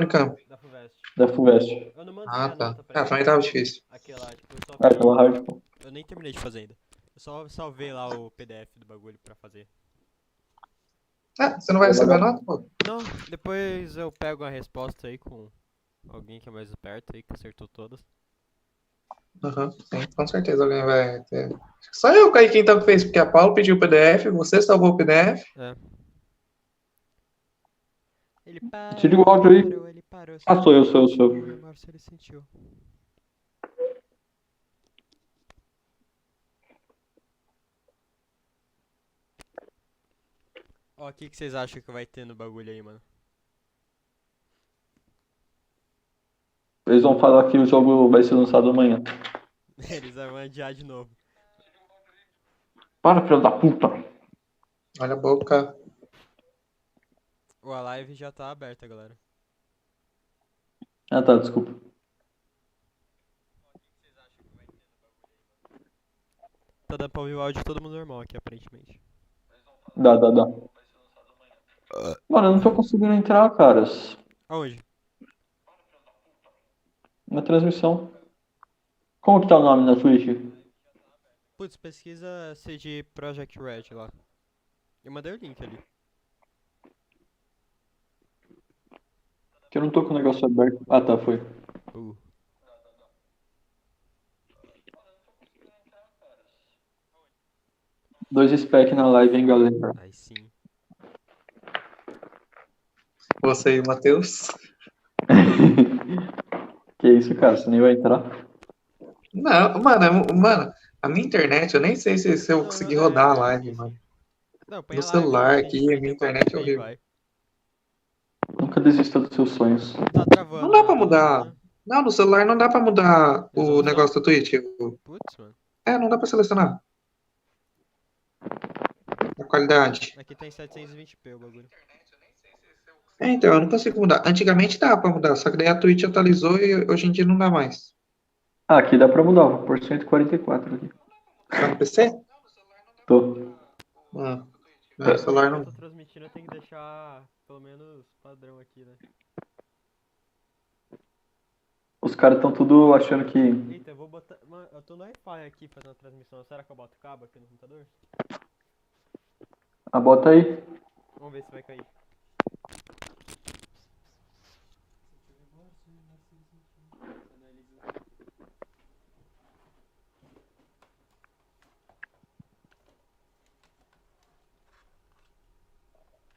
Unicamp? Da FUVEST. Da FUVEST. Eu não mandei Ah, a tá. nota pra Também tava difícil. aquele lá, tipo, eu só Ah, aquela hard, pô. Eu nem terminei de fazer ainda. Eu só salvei lá o PDF do bagulho pra fazer. Ah, você não vai receber a nota, pô? Não, depois eu pego a resposta aí com alguém que é mais esperto aí, que acertou todas. Aham, sim, com certeza alguém vai ter. Só eu caí quem então fez, porque a Paula pediu o PDF, você salvou o PDF. É. Ele parou, Tira o áudio aí. ele parou. Ah, sou eu. O Márcio ele sentiu. Ó, o que vocês acham que vai ter no bagulho aí, mano? Eles vão falar que o jogo vai ser lançado amanhã. Eles vão adiar de novo. Para, filho da puta. Olha a boca. Ó, a live já tá aberta, galera. Ah, tá, desculpa. Tá dando pra ouvir o áudio de todo mundo normal aqui, aparentemente. Dá. Mano, eu não tô conseguindo entrar, caras. Aonde? Na transmissão. Como que tá o nome na Twitch? Putz, pesquisa CD Project Red lá. Eu mandei o link ali. Que eu não tô com o negócio aberto. Ah, tá, foi. Dois spec na live, hein, galera. Aí sim. Você e o Matheus. Que isso, cara? Você nem vai entrar? Não, mano, a minha internet, eu nem sei se eu consegui rodar a live, mano. Não, põe No a live celular aí, aqui, a minha internet é aí horrível. vai. Nunca desista dos seus sonhos. Tá travando. Não dá pra mudar. Não, no celular não dá pra mudar o Resolução? negócio da Twitch. Putz, mano. Não dá pra selecionar. A qualidade. Aqui tá em 720p o bagulho. Então, eu não consigo mudar. Antigamente dava pra mudar, só que daí a Twitch atualizou e hoje em dia não dá mais. Ah, aqui dá pra mudar, vou por 144 aqui. Tá no PC? Tô. No celular não. Eu tô transmitindo, eu tenho que deixar pelo menos padrão aqui, né? Os caras tão tudo achando que... Eita, eu vou botar... Mano, eu tô no Wi-Fi aqui fazendo a transmissão. Será que eu boto cabo aqui no computador? Ah, bota aí. Vamos ver se vai cair.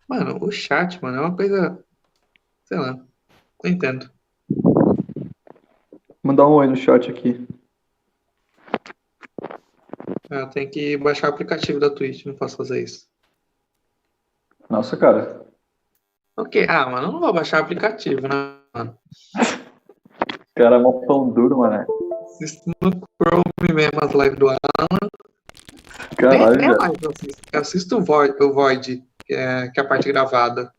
Mano, o chat, mano, é uma coisa. Sei lá. Não entendo. Mandar um oi no chat aqui. Eu tenho que baixar o aplicativo da Twitch, não posso fazer isso. Nossa, cara. Ok. Mano, eu não vou baixar o aplicativo, né, mano? Cara, é mó pão duro, mano. Assisto no Chrome mesmo as lives do Alan. Caralho, Nem velho. live eu assisto o Void, que é a parte gravada.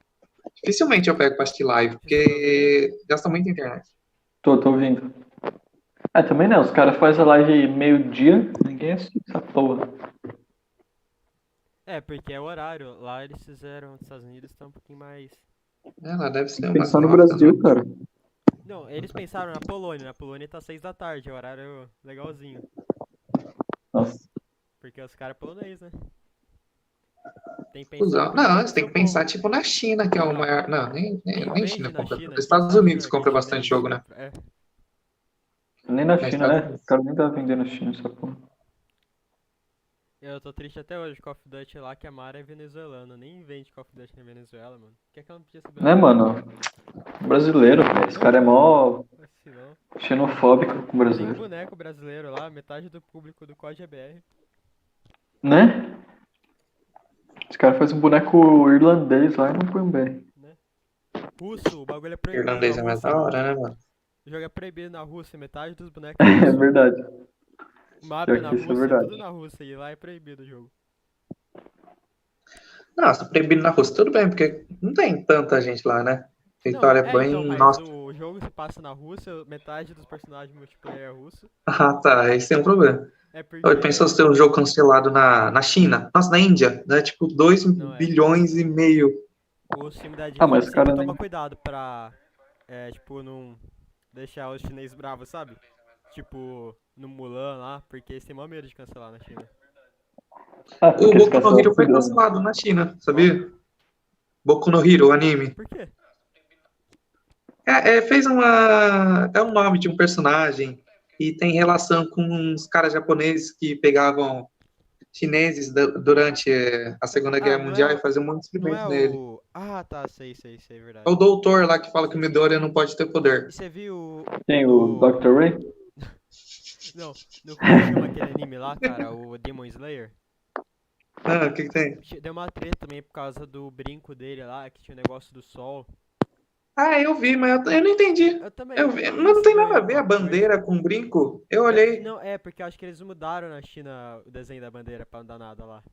Dificilmente eu pego pra assistir live, porque gasta muita internet. Tô ouvindo. Também não. Os caras fazem a live meio-dia, ninguém assiste essa porra. É, porque é o horário. Lá eles fizeram, nos Estados Unidos tá um pouquinho mais... Lá deve ser umas Pensar no 9 da Brasil, noite. cara. Não, eles pensaram na Polônia. Na Polônia tá 6 da tarde, é o horário legalzinho. Nossa. Porque os caras é polonês, né? Tem que Não, você tem que pensar tipo na China, que é o maior. Não, nem China compra. Os Estados Unidos compra bastante jogo, né? É. Nem na É, China, né? Os caras nem tá vendendo na China essa porra. Eu tô triste até hoje, Call of Duty lá, que a Mara é venezuelana. Nem vende Call of Duty na Venezuela, mano. Por que ela não podia ser Né, mano? Brasileiro, velho. Esse cara é mó Assim, não. xenofóbico com o Tem um brasileiro. boneco brasileiro lá, metade do público do COD é BR. Né? Esse cara faz um boneco irlandês lá e não põe um BR. Né? Russo, o bagulho é proibido Irlandês na é mais Rússia, da mano. hora, né, mano? O jogo é proibido na Rússia, metade dos bonecos É russos. verdade. O mapa Pior é na que isso é Rússia, verdade. tudo na Rússia, e lá é proibido o jogo. Não, você tá proibindo na Rússia, tudo bem, porque não tem tanta gente lá, né? Vitória é bem. Então, mas Nossa. o jogo se passa na Rússia, metade dos personagens multiplayer é russo. Tá, esse tem um problema. É porque... Oi, pensou se ter um jogo cancelado na China? Nossa, na Índia, né? Tipo, 2 Não é. bilhões e meio. O time da mas Disney cara sempre nem- toma cuidado pra tipo, não deixar os chineses bravos, sabe? Tipo, no Mulan lá, porque eles têm maior medo de cancelar na China. Ah, O porque eles Boku no cancelam Hero foi tudo, né? cancelado na China, sabia? Boku no Hero, o anime. Por quê? Fez uma. É um nome de um personagem e tem relação com uns caras japoneses que pegavam chineses durante a Segunda Ah, Guerra Mundial e faziam muito não é experimento nele. o... Ah, tá, sei, é É o verdade. doutor lá que fala que o Sim, sim. Midoriya não pode ter E poder. você viu Tem o no... Dr. Ray? Não, no... Como chama aquele anime lá, cara? O Demon Slayer? Ah, o que tem? Deu uma treta também por causa do brinco dele lá, que tinha o negócio do sol. Ah, eu vi, mas eu não entendi. Eu também, Eu eu vi, não mas vi não se tem ganhou nada a ver alguma a coisa. bandeira com brinco. Eu olhei. Não, porque eu acho que eles mudaram na China o desenho da bandeira pra não dar nada lá.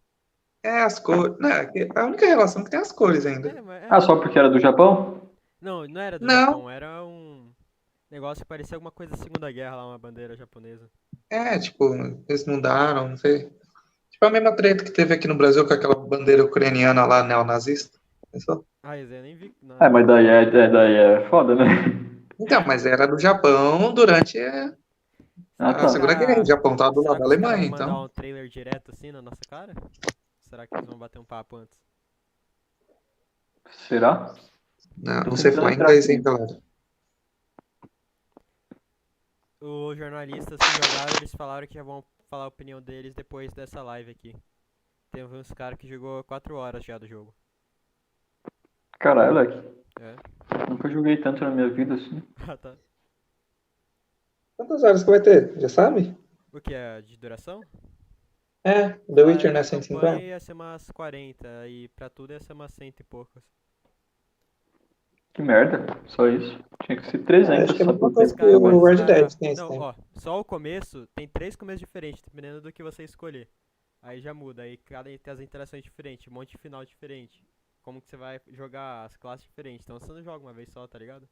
As cores. Não, a única relação que tem é as cores ainda. Mas Ah, só porque era do Japão? Não, não era do Não, Japão, era um negócio que parecia alguma coisa da Segunda Guerra lá, uma bandeira japonesa. tipo, eles mudaram, não sei. Tipo a mesma treta que teve aqui no Brasil com aquela bandeira ucraniana lá, neonazista. Pensou? Ah, isso aí eu nem vi É, nada. mas daí é foda, né? Então, mas era do Japão durante Ah, a tá. Segunda Guerra. O Japão estava do lado Será da que os caras Alemanha, vão mandar então. um trailer direto assim na nossa cara? Será que eles vão bater um papo antes? Será? Não, Tô não sei tentando falar entrar inglês, hein, aqui. galera. Os jornalistas que jogaram, eles falaram que já vão falar a opinião deles depois dessa live aqui. Tem uns caras que jogou 4 horas já do jogo. Caralho, Leque. É. Nunca joguei tanto na minha vida assim. Ah, tá. Quantas horas que vai ter? Já sabe? O que é de duração? The Falaram Witcher que não é a campanha 150? ia ser umas 40 e pra tudo ia ser umas 100 e poucas. Que merda. Só isso. Tinha que ser Acho 300 que é a só mesma pra coisa ter que o trabalho. Red Dead tem esse Não, tempo. ó, só o começo tem 3 começos diferentes, dependendo do que você escolher. Aí já muda, aí cada tem as interações diferentes, um monte de final diferente. Como que você vai jogar as classes diferentes. Então você não joga uma vez só, tá ligado?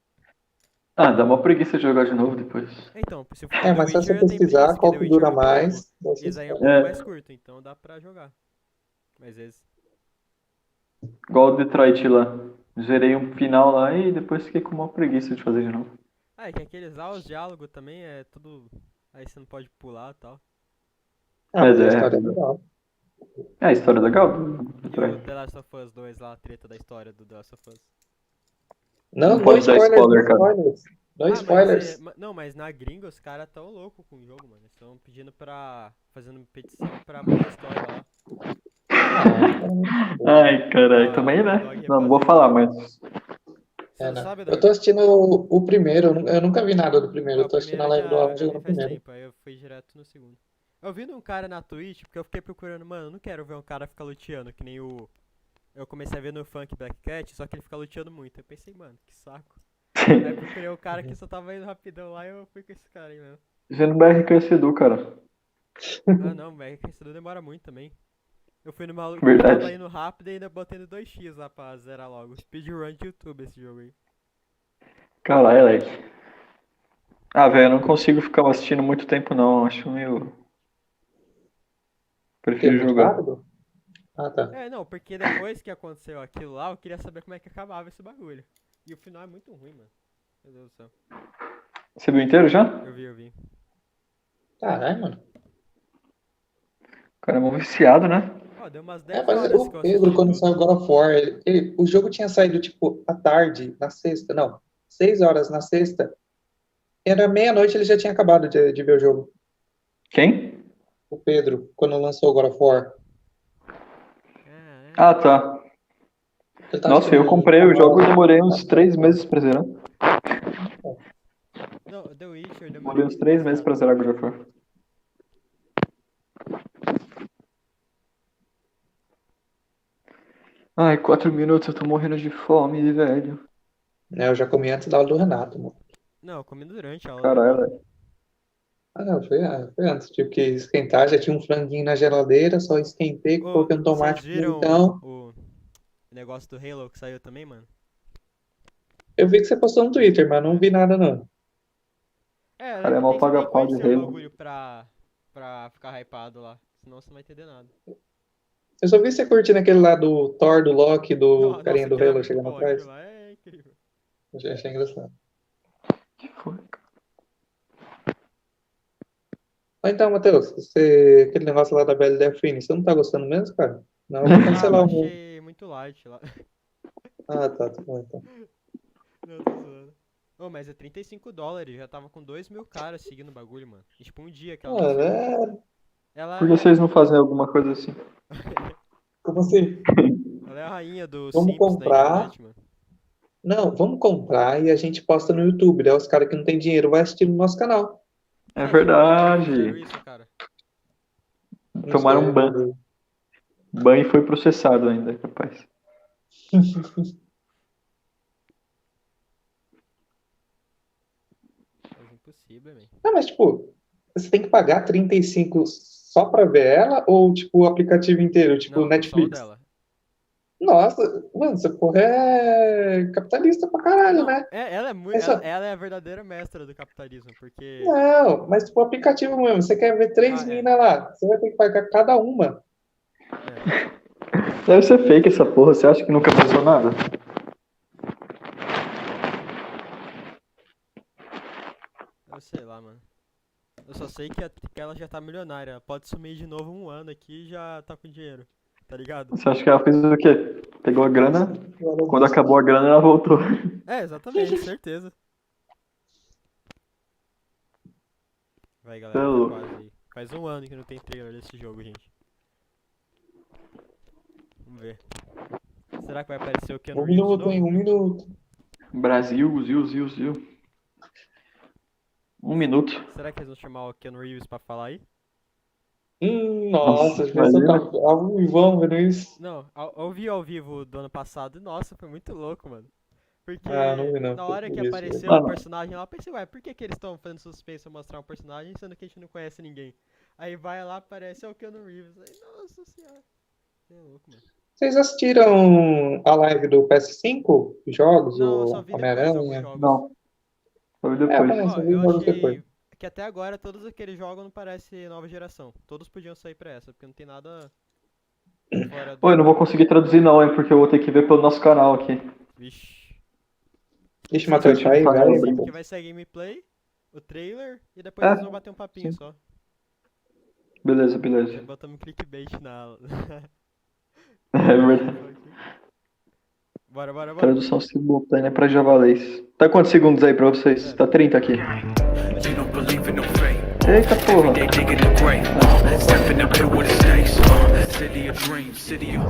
Ah, dá uma preguiça de jogar de novo depois. Então, se for o The Mas só você Witcher eu tenho pesquisar preguiça, porque qual The que Witcher é dura muito longo. mais, daí você Esse aí é um escolhe. pouco É, mais curto, então dá pra jogar. Mais vezes. igual o Detroit lá. Zerei um final lá e depois fiquei com uma preguiça de fazer de novo. Ah, é que aqueles lá, os diálogos também é tudo. Aí você não pode pular e tal. Mas Mas a história é é. legal. É a história legal do E o Detroit. The Last of Us 2 lá, a treta da história do The Last of Us. Não, Não no pode dar spoilers, no spoiler, cara. spoilers. No Ah, mas spoilers. não, mas na gringa os caras tão loucos com o jogo, mano. Eles estão pedindo pra. Fazendo petição pra mudar a história lá. Os caras não sabem. Ai, caralho, A também, Naughty né? Dog Não vou refazer o falar, jogo. mas. Você não Não. sabe, Eu tô Doug? assistindo o primeiro, eu nunca vi nada do primeiro. Ah, Eu o tô assistindo primeiro a eu live do Alan já jogando vi o faz primeiro. tempo, aí eu fui direto no segundo. Eu vi um cara na Twitch, porque eu fiquei procurando, mano, eu não quero ver um cara ficar luteando, que nem o. Eu comecei a ver no Funk Black Cat, só que ele fica luteando muito. Eu pensei, mano, que saco. Aí eu procurei um cara que só tava indo rapidão lá e eu fui com esse cara aí mesmo. GNBR Crescedu, cara. Ah não, velho, que isso demora muito também. Eu fui no maluco que tava Verdade. indo rápido e ainda botei no 2x lá pra zerar logo. Speedrun de YouTube esse jogo aí. Caralho, Leque. Ah, velho, eu não consigo ficar assistindo muito tempo, não. Acho meio. Que é Prefiro muito jogar. rápido? Ah, tá. É, não, porque depois que aconteceu aquilo lá, eu queria saber como é que acabava esse bagulho. E o final é muito ruim, mano. Meu Deus do céu. Você viu inteiro já? Eu vi. Caralho, mano. O cara é mó viciado, né? Ó, deu umas 10 Mas horas o que eu Pedro, assisti quando tudo. saiu God of War, o jogo tinha saído, tipo, à tarde, na sexta. Não, 6 horas na sexta. Era meia-noite, ele já tinha acabado de ver o jogo. Quem? O Pedro, quando lançou o God of War. Ah, Caramba. tá. Ele tava Nossa, assistindo eu um comprei o jogo e canal. demorei uns 3 meses pra zerar. Não, The Witcher eu demorei Demorei uns muito 3 pra meses zerar pra também. zerar God of War. Ai, 4 minutos, eu tô morrendo de fome, velho. Eu já comi antes da aula do Renato, mano. Não, eu comi durante a aula do Caralho, Renato. velho. Não, foi antes. Tive que esquentar, já tinha um franguinho na geladeira, só esquentei, Ô, coloquei um vocês tomate viram pimentão. o negócio do Halo que saiu também, mano? Eu vi que você postou no Twitter, mas não vi nada, não. É, O cara é mó tem que paga-pau de conhecer o Halo. bagulho pra ficar hypado lá. Senão você não vai entender nada. Eu só vi você curtindo aquele lá do Thor, do Loki, do Nossa, carinha do aquilo é Halo muito chegando bom, aquilo atrás. lá é incrível. Achei engraçado. Que foi? Então, Matheus, aquele negócio lá da Belle Delfine, você não tá gostando mesmo, cara? Não, eu vou Ah, cancelar eu o meu. achei muito light lá. Ah, tá bom, então. Não, tô zoando. Ô, mas é $35, já tava com 2.000 caras seguindo o bagulho, mano. E, tipo, um dia que ela Ah, lançou. é... Ela Por que é. vocês não fazem alguma coisa assim? Como assim? Ela é a rainha dos Vamos simps da comprar. internet, mano. Não, vamos comprar e a gente posta no YouTube. Daí os caras que não tem dinheiro vai assistir no nosso canal. É Você acha muito que fizeram verdade. isso, cara? Não Tomaram sei, um vamos ban. ver. Ban e foi processado ainda, capaz. Mas impossível, velho. Não, mas tipo, você tem que pagar 35 só pra ver ela ou tipo o aplicativo inteiro, tipo Não, só o Netflix? dela. Nossa, mano, essa porra é capitalista pra caralho, Não, né? ela é muito. Mas Ela é a verdadeira mestra do capitalismo, porque. não, mas tipo o aplicativo mesmo, você quer ver três Ah, é. minas lá, você vai ter que pagar cada uma. É. Deve ser fake essa porra. Você acha que nunca passou nada? Eu sei lá, mano. Eu só sei que ela já tá milionária. Ela pode sumir de novo um ano aqui e já tá com dinheiro. Tá ligado? Você acha que ela fez o quê? Pegou a grana, quando acabou a grana ela voltou. É, exatamente, certeza. Vai, galera, tá Pelo... quase aí. Faz um ano que não tem trailer desse jogo, gente. Vamos ver. Será que vai aparecer o Keanu Um Reeves de minuto, hein? novo? Um minuto. Brasil, Zil. 1 minuto. Será que eles vão chamar o Keanu Reeves pra falar aí? Nossa, Nossa, as pessoas tá imagina. ao vivão vendo isso. Não, eu vi ao vivo do ano passado e nossa, foi muito louco, mano. Ah, não Porque vi não. na hora que Fiquei isso, velho. apareceu o Mano, personagem lá, eu pensei, ué, por que eles estão fazendo suspense a mostrar um personagem sendo que a gente não conhece ninguém? Aí vai lá, aparece o Keanu Reeves. Aí, nossa senhora. Você é louco, mano. Vocês assistiram a live do PS5? Jogos, Não, eu só o vi depois alguns Homem-Aranha? jogos. não. Foi É, eu depois. também Ó, só vi eu jogos depois. achei que até agora todos aqueles jogos não parecem nova geração. Todos podiam sair pra essa, porque não tem nada fora Oi, eu não do. vou conseguir traduzir não, hein, porque eu vou ter que ver pelo nosso canal aqui. Vixe. Ixi, Você Matheus, Certinho, vai, faz vai, uma sim, brinca. porque Matheus. vai ser a gameplay, o trailer e depois É, eles vão bater um papinho sim. só. Beleza. Botamos clickbait na. É verdade. Bora. Tradução simultânea para javalês. Tá quantos segundos aí pra vocês? Zero. Tá 30 aqui. You don't believe in no fate. Eita porra. They digging the grave. Stepping up here with the stakes. City of dreams, city of.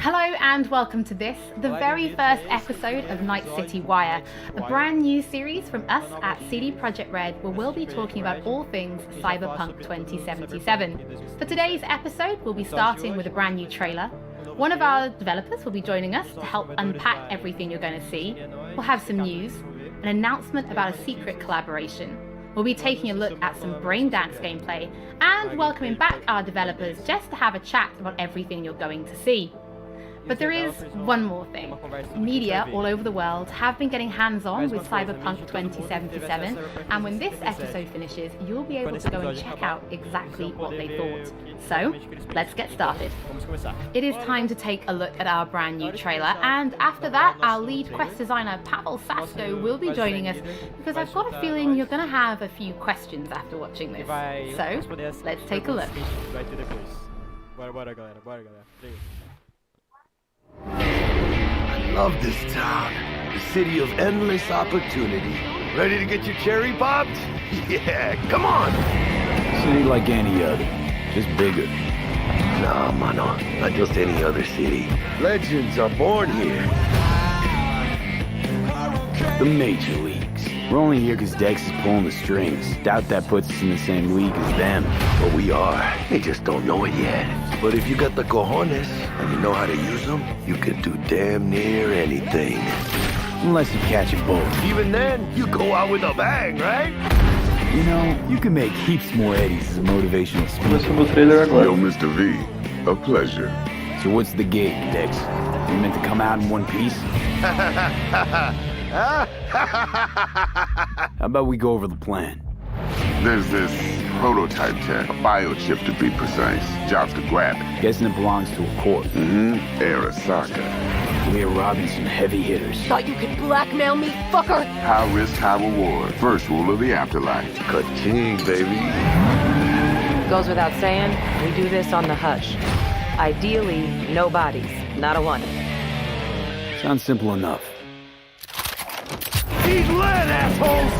Hello and welcome to this, the very first episode of Night City Wire, a brand new series from us at CD Projekt Red where we'll be talking about all things Cyberpunk 2077. For today's episode, we'll be starting with a brand new trailer. One of our developers will be joining us to help unpack everything you're going to see. We'll have some news, an announcement about a secret collaboration. We'll be taking a look at some braindance gameplay and welcoming back our developers just to have a chat about everything you're going to see. But there is one more thing. Media all over the world have been getting hands-on with Cyberpunk 2077, and when this episode finishes, you'll be able to go and check out exactly what they thought. So, let's get started. It is time to take a look at our brand new trailer, and after that, our lead quest designer Pavel Sasko will be joining us, because I've got a feeling you're going to have a few questions after watching this. So, let's take a look. Bora, galera. I love this town. The city of endless opportunity. Ready to get your cherry popped? Yeah, come on! City like any other, just bigger. Nah, mano, not just any other city. Legends are born here. The major leagues. We're only here because Dex is pulling the strings. Doubt that puts us in the same league as them. But we are. They just don't know it yet. But if you got the cojones and you know how to use them, you can do damn near anything. Unless you catch a bullet. Even then, you go out with a bang, right? You know, you can make heaps more eddies as a motivational speaker. Começou meu trailer agora. Yo, Mr. V, a pleasure. So what's the gig, Dex? You meant to come out in one piece? How about we go over the plan? There's this prototype tech, a biochip to be precise. Job's to grab it. Guessing it belongs to a corp. Arasaka. We're robbing some heavy hitters. Thought you could blackmail me, fucker? High risk, high reward. First rule of the afterlife. Ka-ching, baby. Goes without saying, we do this on the hush. Ideally, no bodies, not a one. Sounds simple enough. Eat lead, assholes!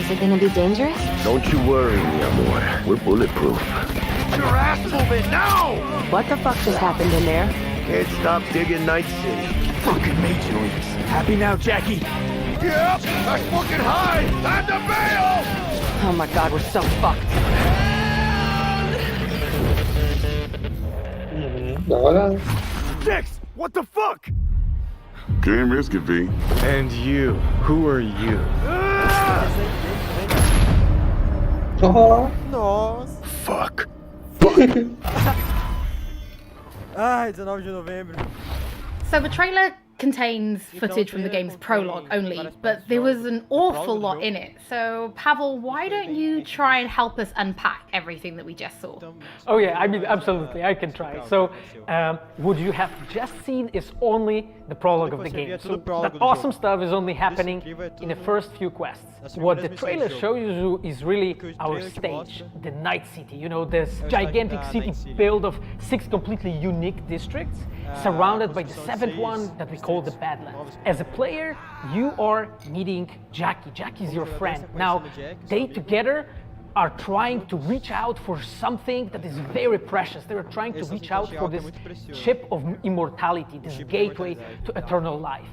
Is it gonna be dangerous? Don't you worry, mi amor. We're bulletproof. Get your ass moving now! What the fuck just happened in there? Can't stop digging Night City. Fucking Major Leagues. Happy now, Jackie? Yep, that's fucking high! Time to bail! Oh my god, we're so fucked. Da hora. Dix, what the fuck? Can't risk it, V. And you, who are you? Oh, Nossa! Fuck. Ai, 19 de novembro. So the trailer contains footage from the game's prologue only, but there was an awful lot in it. So Pavel, why don't you try and help us unpack everything that we just saw? Oh yeah, I mean, absolutely, I can try. So, what you have just seen is only the prologue of the game. So the awesome stuff is only happening in the first few quests. What the trailer shows you is really our stage, the Night City. You know, this gigantic city built of 6 completely unique districts, surrounded by the 7th one that we call the Badlands. As a player, you are meeting Jackie. Jackie is your friend. Now, they together are trying to reach out for something that is very precious. They are trying to reach out for this chip of immortality, this gateway to eternal life.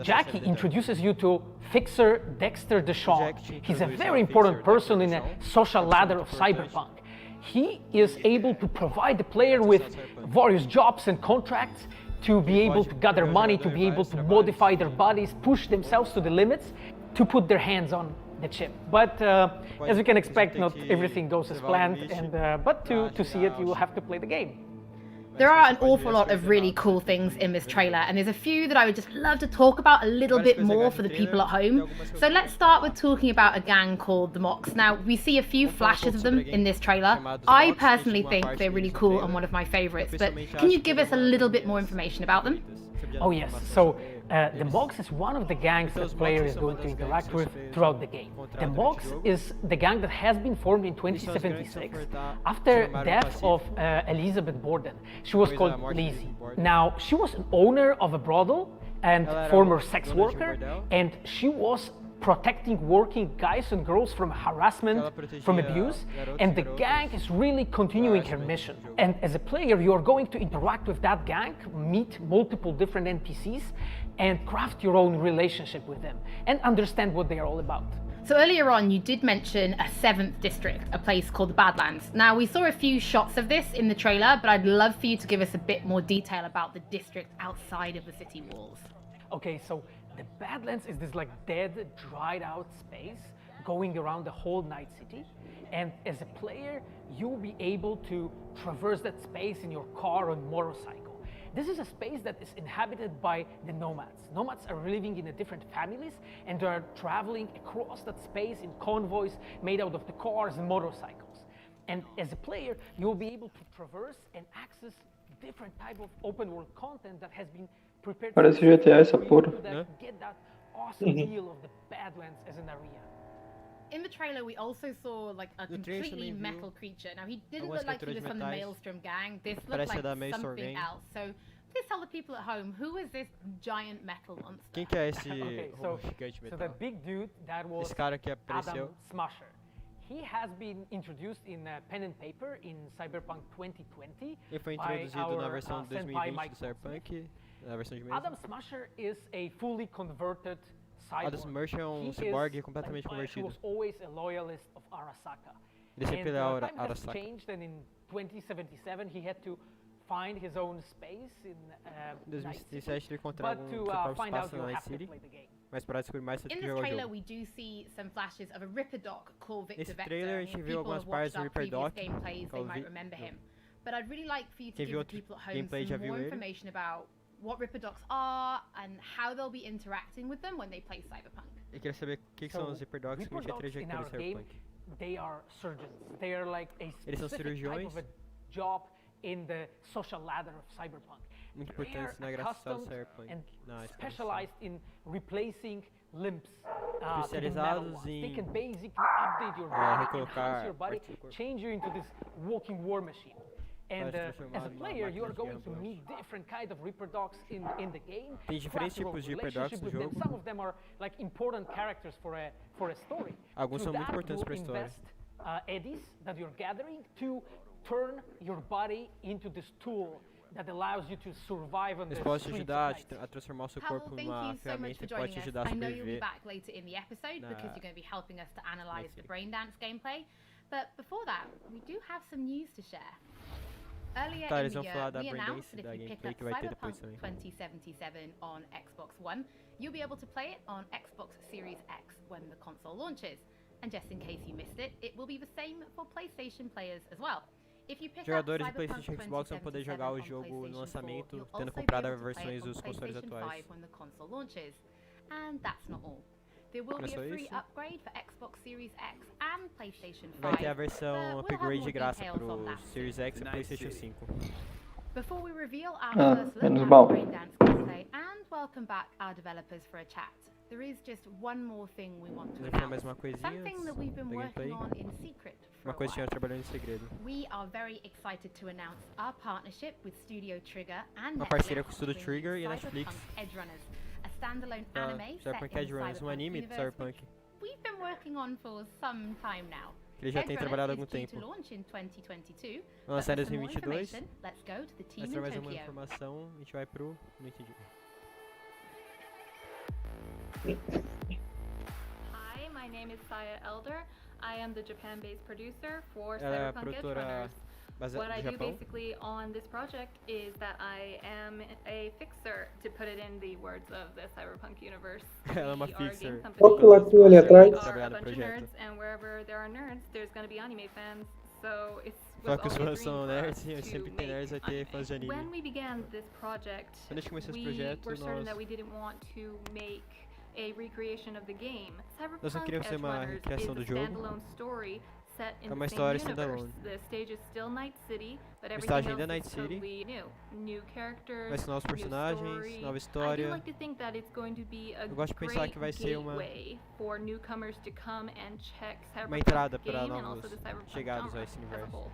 Jackie introduces you to Fixer Dexter Deshawn. He's a very important person in a social ladder of Cyberpunk. He is able to provide the player with various jobs and contracts to be able to gather money, to be able to modify their bodies, push themselves to the limits, to put their hands on the chip. But as you can expect, not everything goes as planned, and but to see it, you will have to play the game. There are an awful lot of really cool things in this trailer, and there's a few that I would just love to talk about a little bit more for the people at home. So let's start with talking about a gang called the Mox. Now, we see a few flashes of them in this trailer. I personally think they're really cool and one of my favorites, but can you give us a little bit more information about them? Oh yes, so the Mox is one of the gangs that the player is going to interact with throughout the game. The Mox is the gang that has been formed in 2076 after death of Elizabeth Borden. She was called Lizzie. Now, she was an owner of a brothel and former sex worker, and she was protecting working guys and girls from harassment, from abuse, and the gang is really continuing her mission. And as a player, you are going to interact with that gang, meet multiple different NPCs, and craft your own relationship with them, and understand what they are all about. So earlier on, you did mention a 7th district, a place called the Badlands. Now, we saw a few shots of this in the trailer, but I'd love for you to give us a bit more detail about the district outside of the city walls. Okay, so the Badlands is this like dead, dried out space going around the whole Night City. And as a player, you'll be able to traverse that space in your car or motorcycle. This is a space that is inhabited by the nomads. Nomads are living in different families, and they are traveling across that space in convoys made out of the cars and motorcycles. And as a player, you'll be able to traverse and access different type of open world content that has been prepared. Parece GTA essa porra. Get that awesome feel of the Badlands as an area. In the trailer, we also saw like a completely metal creature. Now, he didn't look like he was from the Maelstrom gang. This looked like something else. So, please tell the people at home, who is this giant metal monster? Quem que é esse Okay, gigante metal? so the big dude that was Esse cara que apareceu. Adam Smasher. He has been introduced in pen and paper in Cyberpunk 2020. Ele foi by introduzido our, na versão de senpai 2020 Mike do Cyberpunk, na versão de mesa. Adam Smasher is a fully converted cyborg. Adam Smasher é He cyborg is completamente He convertido. was always a loyalist of Arasaka. Ele sempre And é time has Arasaka. changed, and in 2077 he had to find his own space in Em Night City. 2017 ele encontrava But seu to próprio find out, espaço you na Night have to City, play the game. mas para descobrir mais você tem In que this jogar o trailer, jogo. we do see some flashes of a Ripper Doc called Victor Nesse Vector. trailer, a gente If viu people algumas have partes watched do our Ripper previous Doc, gameplays, they called might remember him. But I'd really like for you to Quem give viu the outro people at home gameplay já some viu more ele. information about what Ripper Docs are and how they'll be interacting with them when they play Cyberpunk. Eu queria saber o que são os Ripper Dogs que a gente Ripper Dogs in interagir our com o game, Cyberpunk. they are surgeons. They are like a Eles são specific type cirurgiões. of a job in the social ladder of Cyberpunk. muito importantes na Rare, graça do custom, Cyberpunk. and Não, specialized in replacing limbs. To the Especializados metal ones. They em can basically update your body, recolocar enhance your body, partes do corpo. change you into this walking war machine. And Pode as transformar a numa player, you are máquina de going to guerra meet different kind of Reaper Dogs in the game. Tem diferentes Craft your tipos de own Reaper Dogs relationship no with them. jogo. Some of them are like important characters for a story. Alguns são Through muito that, importantes you para a história. invest eddies that you're gathering to turn your body into this tool that allows you to survive on the Eles podem te streets ajudar at night. a transformar o seu Pavel, corpo thank numa you so much ferramenta for que pode joining te us. ajudar a I know you'll be sobreviver. back later in the episode Nah. because you're going to be helping us to analyze Next the week. Braindance gameplay. But before that, we do have some news to share. Earlier Tá, in eles the vão falar year, da we announced Braindance, that da if you pick gameplay up que vai ter depois Cyberpunk também. 2077 on Xbox One, you'll be able to play it on Xbox Series X when the console launches. And just in case you missed it, it will be the same for PlayStation players as well. If you pick up Jogadores de Cyberpunk PlayStation e Xbox vão poder jogar o 2077 on jogo no PlayStation 4, lançamento, you'll tendo also be comprado able as to play it versões on dos consoles PlayStation atuais. 5 when the console launches. And that's not all. There will Não é be só a free isso? upgrade for Xbox Series X and PlayStation 5. Vai ter a but versão we'll have upgrade more de graça details on pro that Series soon. X e PlayStation 5. Before we reveal our Ah, first look menos at mal. Braindance gameplay and welcome back our developers for a chat, there is just one more thing we want to Vamos falar mais announce. uma coisinha Something antes that we've been da working gameplay. on in secret for Uma a coisa que while. eu trabalhando em segredo. We are very excited to announce our partnership with Studio Trigger and Uma Netflix parceria com o to Studio bring Trigger e a Cyberpunk Netflix. Edgerunners, a standalone Pra anime set Cyberpunk in Edge Runners, Cyberpunk anime de universe, Cyberpunk. which we've been working on for some time now. Que ele já tem trabalhado há algum Edgerunners is due tempo. to launch in 2022, Vai but lançar em for some more 2022. information, let's go to the team Mas in pra mais uma Tokyo. informação, a gente vai pro... Não entendi. Hi, my name is Saya Elder. I am the Japan-based producer for Ela é a Cyberpunk Edge produtora Runners. What I do do Japão. basically on this project is that I am a fixer, to put it in the words of the Cyberpunk universe. Ela é uma We are a game fixer. company. Qual que é o aqui ali We atrás? are Trabalhar a no bunch of projeto. nerds, and wherever there are nerds, there's going to be anime fans. So it's Só was que os always a fãs são dream for nerds us e to sempre tem make nerds, vai ter anime. fãs de anime. When we began this project, Quando a gente começou esse we projeto, were certain nós... that we didn't want to make a recreation of the game. Nós não Cyberpunk queríamos fazer Edge uma Runners recriação is do a jogo. standalone story set in É uma the same história universe. standalone. The stage is still Night City, but O everything estágio ainda é else Night is City. totally new. New characters, Vai ser novos new personagens, story. nova I história. do like to think that it's going to be a Eu gosto de pensar great que vai ser uma gateway for newcomers to come and check uma Cyberpunk entrada para game and novos also the Cyberpunk chegados genre a esse as a universo. whole.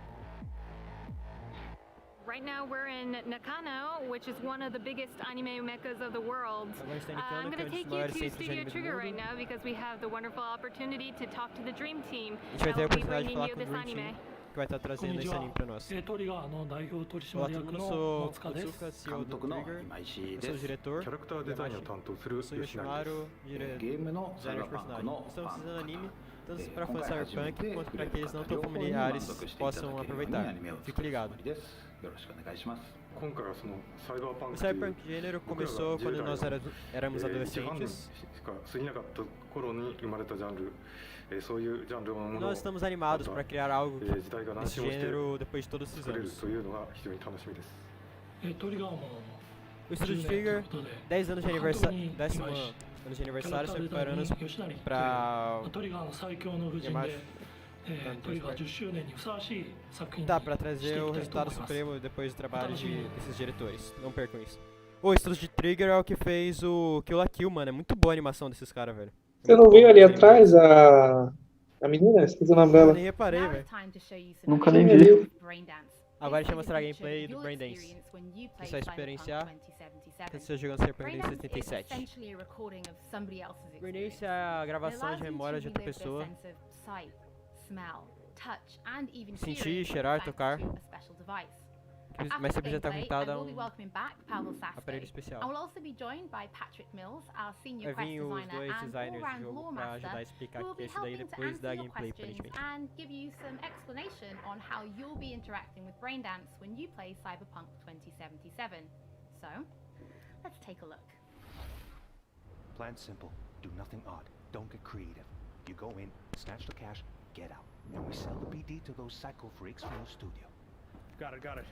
Right now we're in Nakano, which is one of the biggest anime meccas of the world. Agora está em I'm Nakano, que going é to um dos take you maiores to centros de Studio anime do Trigger right mundo. now because we have the wonderful opportunity to talk to the Dream Team A gente vai ter a that will be oportunidade de bringing falar you com o this Dream Team, anime. que vai estar trazendo esse anime para nós. Olá, todo mundo, eu sou Otsuka, CEO do Trigger. Eu sou o diretor, eu sou Yoshimaru, designer de personagem. Estamos fazendo anime, tanto para fãs de Cyberpunk, quanto para aqueles não tão familiares possam aproveitar. Fique ligado. O Cyberpunk gênero começou quando nós éramos adolescentes. Nós estamos animados para criar algo desse gênero depois de todos esses anos. O Estúdio Trigger, 10 anos de aniversário, 10º ano de aniversário, se preparando para para trazer o resultado supremo depois do trabalho desses diretores. Não percam isso. O Estúdio de Trigger é o que fez o Kill la Kill, mano. É muito boa a animação desses caras, velho. Você não viu ali atrás a menina? Esqueci o nome Eu dela. nem reparei, velho. Nunca nem vi. Agora a gente vai mostrar a gameplay do Braindance. Você vai experienciar quando você jogando Cyberpunk 2077. Braindance é a gravação de memórias de outra pessoa. Sentir, cheirar, tocar. Mas você precisa estar conectado a aparelho especial. Vai vir os dois designers do jogo para ajudar a explicar isso daí depois da gameplay, aparentemente. And give you some explanation on how you'll be interacting with Braindance when you play Cyberpunk 2077. So, let's take a look. Plan simple. Do nothing odd. Don't get creative. You go in, snatch the cash, get out. And we sell the BD to those psycho freaks from the studio. Got it.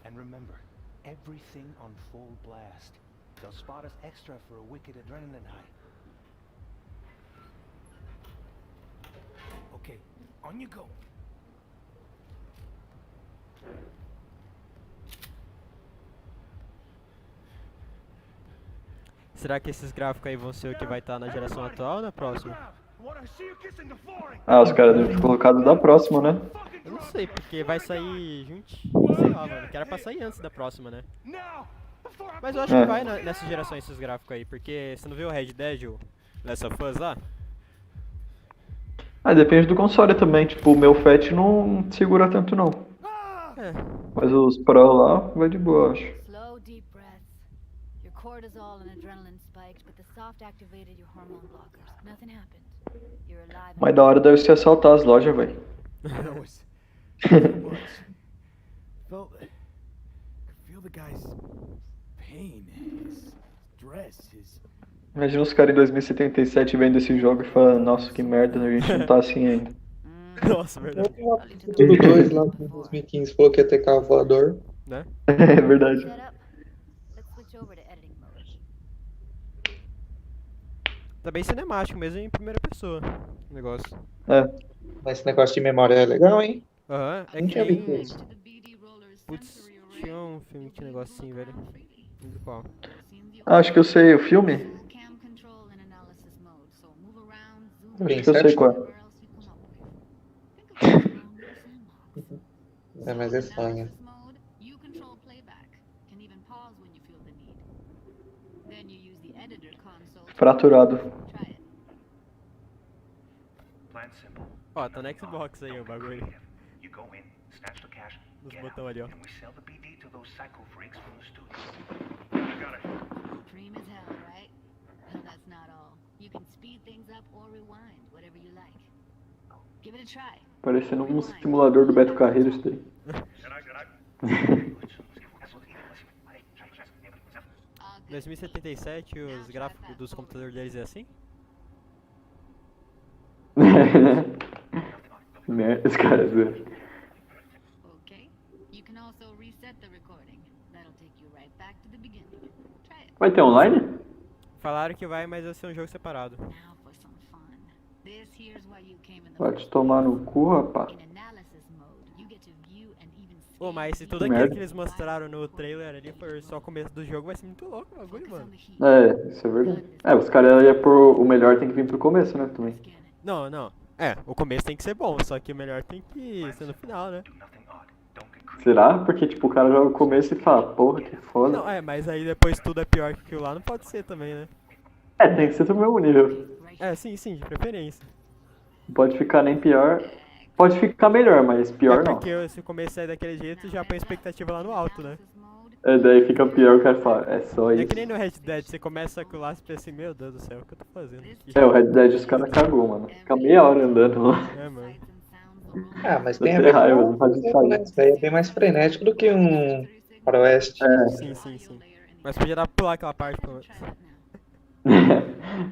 And remember, everything on full blast. They'll spot us extra for a wicked adrenaline high. Okay, on you go. será que esses gráficos aí vão ser o que vai estar na geração atual ou na próxima? Ah, os caras devem ter colocado da próxima, né? Eu não sei, porque vai sair juntinho, sei lá, mano, que era pra sair antes da próxima, né? Mas eu acho que vai nessa geração esses gráficos aí, porque você não viu o Red Dead, o Last of Us lá? Ah, depende do console também, tipo, o meu Fat não segura tanto não. É. Mas os Pro lá vai de boa, eu acho. Slow, deep breaths. Your cortisol and adrenaline spiked, but the soft activated your hormone blockers. Nothing happened. You're alive. Mas da hora deve ser assaltar as lojas, velho. Felt, feel the guy's pain, his stress, his. Imagina os caras em 2077 vendo esse jogo e falando, nossa, que merda, a gente não tá assim ainda. Nossa, verdade. Tudo 2 lá em 2015 falou que ia ter carro voador. Né? É verdade. Tá bem cinemático mesmo em primeira pessoa o negócio. É. Mas esse negócio de memória é legal, hein? Aham, é Não que tinha nem... visto isso. Putz, tinha um filme que tinha um negócio assim, velho. Não lembro qual. Ah, acho que eu sei o filme. Acho que eu sei qual. É, mas é sonho. Fraturado. Ó, tá no Xbox aí o bagulho. Nos botões ali, ó. Parecendo um simulador do Beto Carreiro isso daí. 2077, os gráficos dos computadores deles é assim? Merda, esse cara é zoeiro. Vai ter online? Falaram que vai, mas vai ser um jogo separado. Pode tomar no cu, rapaz. Pô, mas se tudo aquilo que eles mostraram no trailer ali for só o começo do jogo, vai ser muito louco o bagulho, mano. É, isso é verdade. É, os caras iam por... O melhor tem que vir pro começo, né, também. Não, não. É, o começo tem que ser bom, só que o melhor tem que ser no final, né? Será? Porque, tipo, o cara joga o começo e fala, porra, que foda. Não, mas aí depois tudo é pior que aquilo lá, não pode ser também, né? É, tem que ser do mesmo nível. É, sim, de preferência. Não pode ficar nem pior. Pode ficar melhor, mas pior não. Porque se o começo é daquele jeito, já põe a expectativa lá no alto, né? É, daí fica pior, o cara fala, é só isso. É que nem no Red Dead, você começa aquilo lá e pensa assim, meu Deus do céu, o que eu tô fazendo aqui? É, o Red Dead os caras cagou, mano. Fica meia hora andando lá. É, mano. Ah, mas tem a ver com isso daí é bem mais frenético do que um faroeste. É. Sim. Mas podia dar pra pular aquela parte.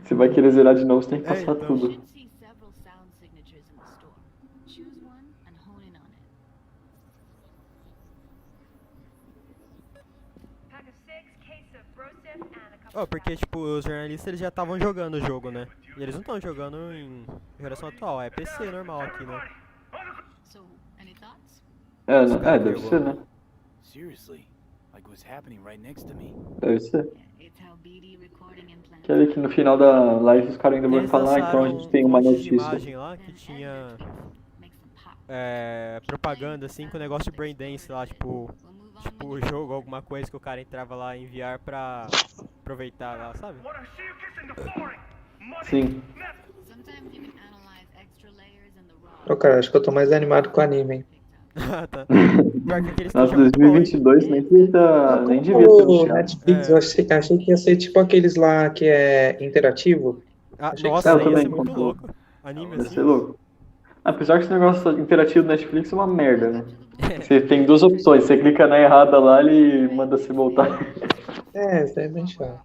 Você vai querer zerar de novo, você tem que passar então. tudo. Oh, porque, tipo, os jornalistas eles já estavam jogando o jogo, né? E eles não estão jogando em geração atual, é PC normal aqui, né? É, deve ser, né? Deve ser. Quer ver que no final da live os caras ainda vão falar, então a gente tem uma notícia. Imagem lá que tinha propaganda assim com o negócio de braindance lá, tipo o jogo, alguma coisa que o cara entrava lá e enviar pra aproveitar lá, sabe? Sim. Ô, cara, acho que eu tô mais animado com o anime, hein? Ah, tá. Nossa, 2022 nem devia ter o Netflix, eu achei que ia ser tipo aqueles lá que é interativo. Nossa, ia ser muito louco. Anime assim. Ia ser louco. Apesar que esse negócio interativo do Netflix é uma merda, né? Você tem duas opções, você clica na errada lá, ele manda você voltar. É, isso aí é bem chato.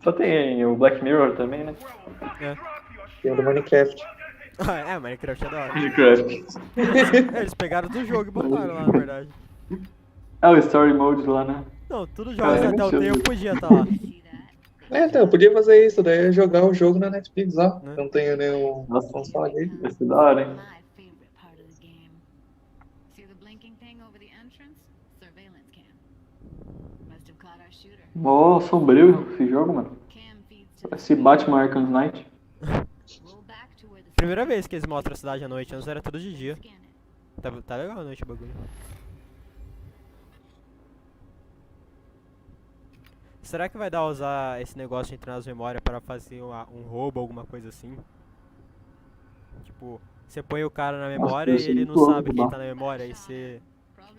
Só tem o Black Mirror também, né? É. Tem o do Minecraft. Minecraft é da hora. Minecraft. Eles pegaram do jogo e botaram lá, na verdade. O Story Mode lá, né? Não, tudo jogos até o tempo podia estar lá. Então, eu podia fazer isso, daí eu ia jogar o jogo na Netflix, ó. Não tenho nenhum console aí. Ia ser da hora, hein? Thing over the entrance? Surveillance cam. Must have caught our shooter. Mó sombrio esse jogo, mano. Parece Batman Arkham Knight. Primeira vez que eles mostram a cidade à noite, antes era tudo de dia. Tá legal à noite o bagulho. Será que vai dar a usar esse negócio de entrar nas memórias para fazer um roubo, alguma coisa assim? Tipo, você põe o cara na memória e ele não sabe quem tá na memória, e você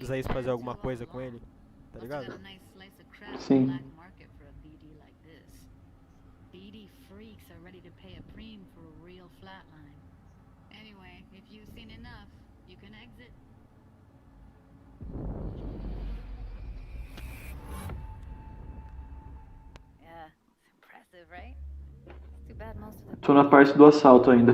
usa isso pra fazer alguma coisa com ele, tá ligado? Sim. Tô na parte do assalto ainda.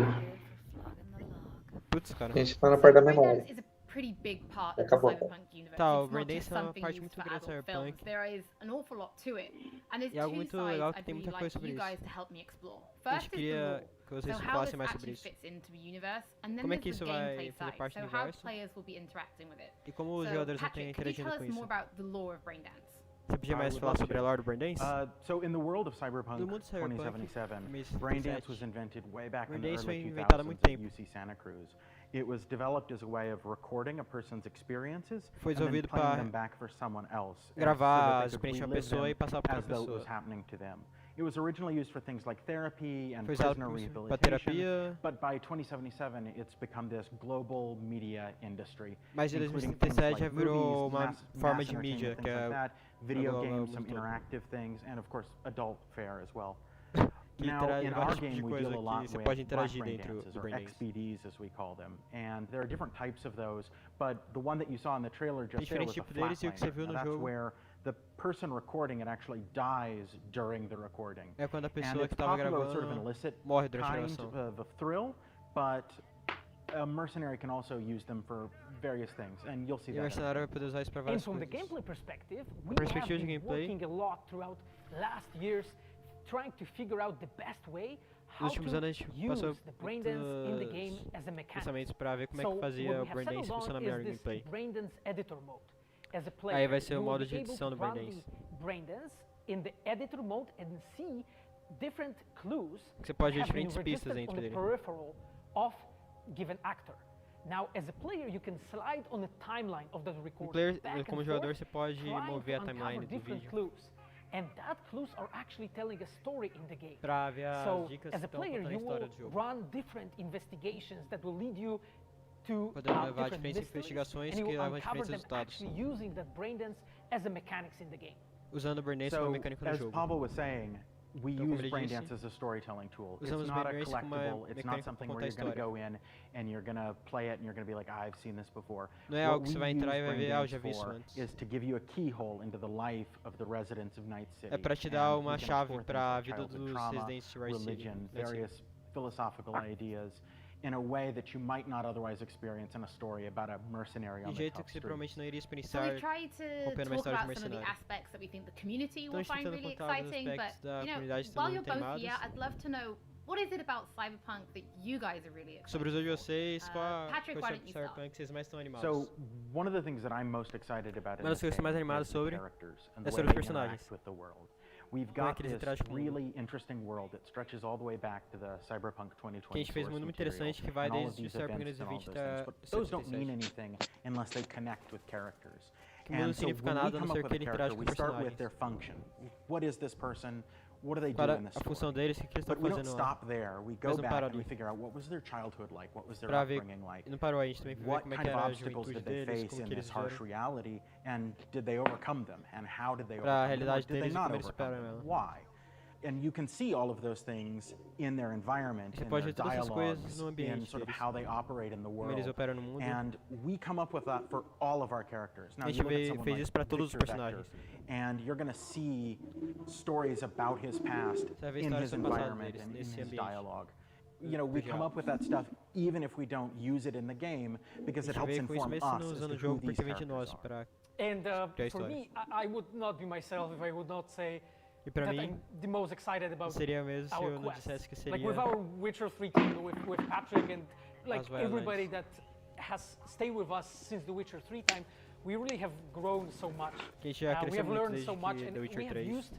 Putz, cara. A gente tá na parte da memória. Pretty big part of the Acabou. Cyberpunk universe. Tá, o It's not Braindance just é uma something parte used muito for grande do adult Cyberpunk. films. There is an awful lot to it. And there's E algo two muito sides legal que I'd tem really muita coisa like sobre you isso. guys to help me explore. A First gente is the queria lore. que vocês So how falassem this mais sobre actually isso. fits into the universe, and then Como é there's que the isso vai gameplay fazer side. parte So do how universo? players will be interacting with it. E como os So, jogadores vão ter Patrick, could you interagindo tell com us more isso. about the lore of Braindance? Você podia mais falar sobre a lore do Braindance? So in the world of Cyberpunk No mundo de Cyberpunk, 2077, Braindance was invented way back in the Braindance foi early inventado há 2000s muito at tempo. UC Santa Cruz. It was developed as a way of recording a person's experiences Foi and then desenvolvido playing para them back for someone else, gravar so a that they could experiência de uma relive pessoa them e passar para as outra though it was pessoa. happening to them. It was originally used for things like therapy and Foi usado prisoner para rehabilitation, terapia. but by 2077 it's become this global media industry, Mas em including 2077 things já like virou movies, uma mass forma de entertainment, mídia, things que like é that, video agora games, o some mundo todo. interactive things, and of course adult fare as well. Que Now, interage in vários our tipos game, de we coisa deal a lot que você with pode black interagir brain dentro dances, do or Braindance. XBDs as we call them, and there are different types of those, but the one that you saw in the trailer Tem just there was diferentes a tipos deles e o que você flatliner. viu Now no that's jogo where the person recording it actually dies during the recording. é quando a And pessoa it's que estava popular as sort of an gravando illicit morre durante a kind gravação. of a thrill, but a mercenary can also use them for various things, and you'll see E o that. mercenário vai poder usar isso para And várias from the coisas. gameplay perspective, we Perspectiva have de been gameplay. working a lot throughout last years, trying to figure out the best way how Nos últimos to anos a gente use passou the Braindance in the game as a muitos mechanic. pensamentos para ver como é So que what fazia we o have Braindance settled funcionar on melhor is no this gameplay. Braindance editor mode. As a player, Aí vai ser you o will modo be de able edição to do run Braindance. the Braindance in the editor mode and see different clues Que você pode ver that have been diferentes pistas registered dentro on the dele. peripheral of given actor. Now, as a player, you can slide on the timeline of the recording. Como jogador, você pode trying mover a to timeline uncover do different vídeo clues. And that clues are actually telling a story in the game. para ver as So, dicas as que a estão player, contando a you história will do jogo. run different investigations that will lead you to Podendo levar different diferentes mysteries, investigações and you que will levam a uncover diferentes them resultados. actually using that Braindance as a mechanics in the game. Usando o Braindance como So, mecânica no as jogo. Pavel was saying, we Então, como use ele Braindance disse, as a storytelling tool. It's usamos not a Braindance como uma collectible. It's not mecânica something para where contar a you're going to história. go in and you're going to play it and you're going to be like, I've seen this before. Não é What algo que we você vai use entrar e vai ver, ah, eu já Braindance vi isso for antes. is to give you a keyhole into the life of the residents of Night City. É para te dar And uma we can chave explore para a things vida like dos childhood trauma, residentes de Night City. religion, various philosophical ideas in a way that you might not otherwise experience in a story about a mercenary on De the jeito top que você streets. provavelmente não iria So experienciar we've tried to acompanhando uma talk história de about some of the mercenário. aspects that we think the community Então, will a gente find tentando really contar os exciting, but aspectos da you know, comunidade que estão while muito you're both here, animados. I'd love to know what is it about Cyberpunk that you guys are really excited Sobre os olhos de vocês, qual a Patrick, why coisa don't sobre you start? Cyberpunk que vocês mais estão animados? So, one of the things that I'm most excited about in Uma das this coisas que eu estou mais game animado is the sobre characters and é the sobre way os they personagens. interact with the world. We've Como é got que eles this interagem com o mundo. really interesting world that stretches all the way back to the Cyberpunk 2020 Que a gente fez um source mundo muito material, interessante que vai and all of desde o these Cyberpunk events and all 2020 those things, até but those don't mean 77. anything unless they connect with characters. Que o mundo não And so significa when we nada a come não up ser with que a ele character, interage com we start with personagens. their function. What is this person? What do they do Para in this a função story? deles, o que eles estão But we don't fazendo lá. stop there. We go Mas não back para and we ali. figure out what was their childhood like, what was their Pra ver, upbringing like, e não parou aí, a gente também foi ver what como é kind que of era a obstacles juventude did they deles, face como in que this eles harsh viveram. reality, and did they overcome them, and how did they Pra overcome them, or realidade did they deles e not como eles overcome superam them? ela. Why? And you can see all of those things in their environment, Você in pode their ver todas essas coisas dialogues, no in ambiente sort of deles. how they operate in the Como eles world. operam no mundo. And we come up with that for all of our characters. Now A you gente look at someone fez like isso para todos os Victor Vector, personagens. and you're going to see stories about his past Você vai ver in histórias his do passado environment deles, and in nesse his ambiente. dialogue. You know, we come up with that stuff even if we don't use it in the game because A it gente helps veio com isso inform mesmo us não as usando to o who jogo these porque vem de characters nós are. para And criar for história. me, I would not be myself if I would not say E pra that mim, I'm the most excited about seria mesmo se our eu não quest. dissesse que Like seria with our Witcher 3 team, with Patrick and like As well, everybody that has stayed with us since the Witcher 3 time, we really have grown so much. Que a gente já We cresceu have muito learned so desde much, que and The Witcher we have 3. used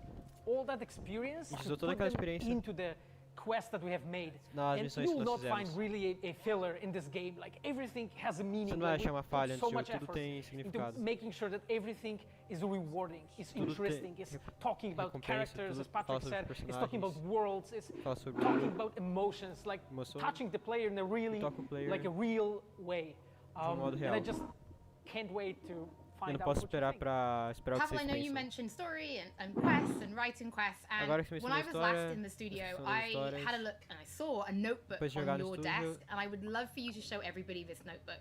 all that experience A gente to usou toda put aquela them experiência into the quest that we have made. nas And missões you que will nós not find fizemos. really a filler in this game. Like everything has a meaning. Você não vai Like, achar we uma put falha so nesse much jogo, tudo effort tem into significado. making sure that everything is rewarding, is Tudo tem interesting, is talking about recompensa, characters, tudo as Patrick fala sobre said, is talking about personagens, worlds, is fala sobre talking about emotions, like emoções, touching the player in a really, toca o player like a real way. modo And I real. just can't wait to Eu find não out posso what you esperar think. pra esperar o que Pavel, I vocês know you pensam. mentioned story and quests and writing quests, and Agora que você when I mencionou was história, last in the studio, descrição das I histórias, had a look and I saw a notebook depois de jogar on no your estúdio. desk, and I would love for you to show everybody this notebook.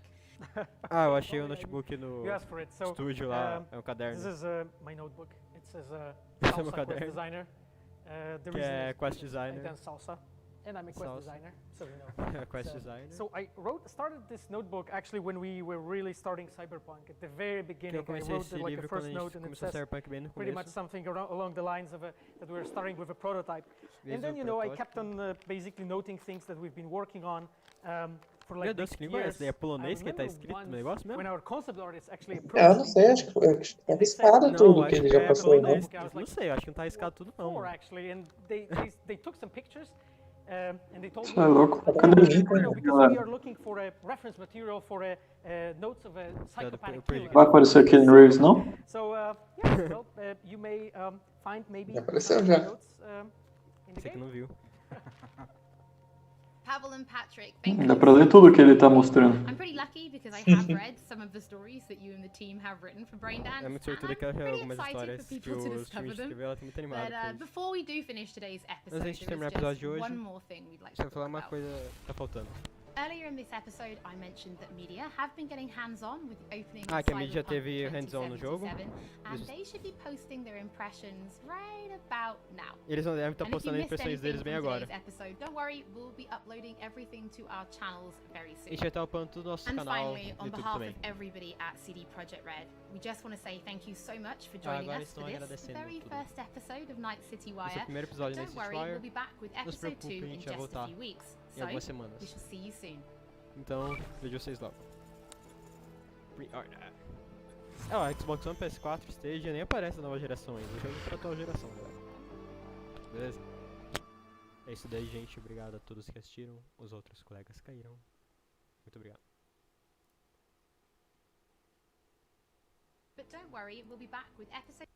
Ah, eu achei o notebook no You asked for it. So, estúdio lá, é um caderno. This is my notebook. It says Esse é meu Salsa Quest caderno. Designer. The Que reason é is Quest because Designer. I've done salsa, and I'm a Quest Salsa. designer, so you know. Quest Designer. So I started this notebook actually when we were really starting Cyberpunk. At the very Que beginning, eu I comecei wrote esse like the livro quando first a note, gente and it começou says Cyberpunk bem no pretty much começo. something along the lines of that we were starting with a prototype. Desde And then o you know I protótipo. kept on basically noting things that we've been working on. For Meu like Deus, next que língua é years. essa? É polonês I que tá remember escrito no once negócio mesmo? when our concept artist actually Eu não sei, acho que é arriscado tudo que acho ele que já é passou, né? polonês. Não sei, acho que não tá arriscado tudo não. Four mano. actually, and they took some pictures, and they told Você é louco. me, Cadê o link, no, because galera? we are looking for a reference material for notes of a psychopathic killer. Vai aparecer aqui no Reels, não? So yeah, well, you may find maybe Já apareceu some já. notes in the Você que game. não viu. Pavel and Patrick, thank Dá you. pra ler tudo que ele tá mostrando. I'm pretty lucky because I have read some of the stories that you and the team have written for Braindance, É muito and sortudo I'm que ela pretty algumas excited histórias for que people to o discover Twitch them. escreveu, ela tá muito animada. But por isso. before we do finish today's episode, Antes da gente there terminar o is episódio de just hoje, one more thing we'd like Deixa to eu falar talk uma about. coisa que tá faltando. Earlier in this episode, I mentioned that media have been getting hands-on with the opening Ah, of que a mídia Cyberpunk teve hands-on no jogo. 2077, and they should be posting their impressions right about now. Eles não devem estar And if you postando as missed impressões deles anything bem from agora. today's episode, don't worry, we'll be uploading everything to our channels very A soon. gente vai estar upando tudo no nosso And canal finally, no on YouTube behalf também. of everybody at CD Projekt Red, we just want to say thank you so much for joining agora us for estão this agradecendo very tudo. first episode of Night City Esse é o Wire. primeiro But episódio da don't City worry, we'll Wire. be back with Não se episode 2 preocupe, a in gente vai just a voltar few weeks. em So, algumas we semanas. shall see you soon. Então, vejo vocês logo. Pre-order. O Xbox One, PS4, Stadia nem aparece na nova geração ainda. O jogo é pra atual geração, galera. Beleza? É isso daí, gente. Obrigado a todos que assistiram. Os outros colegas caíram. Muito obrigado. But don't worry, we'll be back with episode